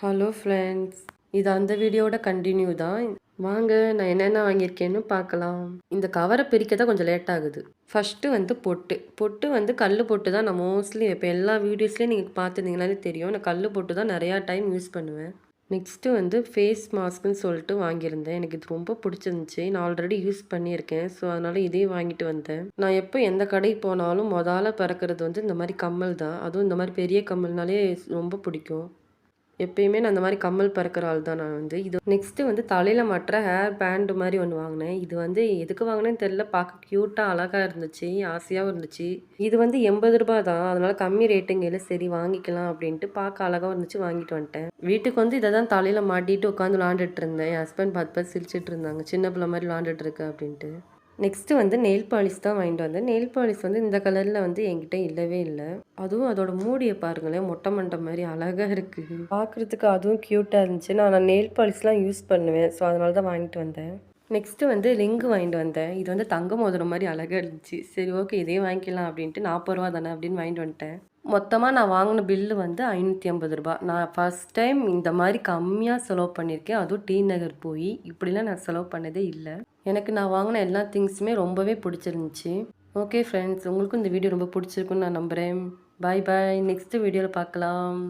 Hello friends, இது அந்த வீடியோட கண்டினியூ தான். வாங்க நான் என்னென்ன வாங்கியிருக்கேன்னு பார்க்கலாம். இந்த கவரை பிரிக்க தான் கொஞ்சம் லேட் ஆகுது. ஃபஸ்ட்டு வந்து பொட்டு வந்து கல் பொட்டு தான் நான் மோஸ்ட்லி இப்போ எல்லா வீடியோஸ்லேயும் நீங்கள் பார்த்துருந்தீங்கனாலே தெரியும். நான் கல் பொட்டு தான் நிறையா டைம் யூஸ் பண்ணுவேன். நெக்ஸ்ட்டு வந்து ஃபேஸ் மாஸ்க்குன்னு சொல்லிட்டு வாங்கியிருந்தேன். எனக்கு இது ரொம்ப பிடிச்சிருந்துச்சி. நான் ஆல்ரெடி யூஸ் பண்ணியிருக்கேன். ஸோ அதனால் இதே வாங்கிட்டு வந்தேன். நான் எப்போ எந்த கடைக்கு போனாலும் மொதல்ல பிறக்கிறது வந்து இந்த மாதிரி கம்மல் தான். அதுவும் இந்த மாதிரி பெரிய கம்மல்னாலே ரொம்ப பிடிக்கும். எப்பயுமே நான் அந்த மாதிரி கம்மல் பறக்கிற ஆள் தான் நான் வந்து. இது நெக்ஸ்ட்டு வந்து தலையில் மாட்டுற ஹேர் பேண்டு மாதிரி ஒன்று வாங்கினேன். இது வந்து எதுக்கு வாங்கினேன்னு தெரில. பார்க்க க்யூட்டாக அழகாக இருந்துச்சு, ஆசையாகவும் இருந்துச்சு. இது வந்து ரூ. 80 தான். அதனால கம்மி ரேட்டுங்கையில் சரி வாங்கிக்கலாம் அப்படின்ட்டு பார்க்க அழகாக இருந்துச்சு, வாங்கிட்டு வந்துட்டேன். வீட்டுக்கு வந்து இதை தான் தலையில் மாட்டிட்டு உட்காந்து விளாண்டுட்டு இருந்தேன். என் ஹஸ்பண்ட் பார்த்து சிரிச்சிட்டு இருந்தாங்க, சின்ன பிள்ளை மாதிரி விளாண்டுட்டு இருக்கு அப்படின்ட்டு. நெக்ஸ்ட்டு வந்து நெயில் பாலிஷ் தான் வாங்கிட்டு வந்தேன். நெயில் பாலிஷ் வந்து இந்த கலரில் வந்து என்கிட்ட இல்லவே இல்லை. அதுவும் அதோட மூடியை பாருங்களேன், மொட்டை மண்டை மாதிரி அழகாக இருக்குது. பார்க்குறதுக்கு அதுவும் க்யூட்டாக இருந்துச்சு. நான் நெயில் பாலிஷ்லாம் யூஸ் பண்ணுவேன். ஸோ அதனால தான் வாங்கிட்டு வந்தேன். நெக்ஸ்ட்டு வந்து ரிங்கு வாங்கிட்டு வந்தேன். இது வந்து தங்க மோதிரம் மாதிரி அழகாக இருந்துச்சு. சரி ஓகே இதே வாங்கிக்கலாம் அப்படின்ட்டு ரூ. 40 தானே அப்படின்னு வாங்கிட்டு வந்துட்டேன். மொத்தமாக நான் வாங்கின பில்லு வந்து ரூ. 550. நான் ஃபஸ்ட் டைம் இந்த மாதிரி கம்மியாக செலவு பண்ணியிருக்கேன். அதுவும் டி நகர் போய் இப்படிலாம் நான் செலவு பண்ணதே இல்லை. எனக்கு நான் வாங்கின எல்லா திங்ஸுமே ரொம்பவே பிடிச்சிருந்துச்சி. ஓகே ஃப்ரெண்ட்ஸ், உங்களுக்கும் இந்த வீடியோ ரொம்ப பிடிச்சிருக்குன்னு நான் நம்புகிறேன். பாய் பாய், நெக்ஸ்ட்டு வீடியோவில் பார்க்கலாம்.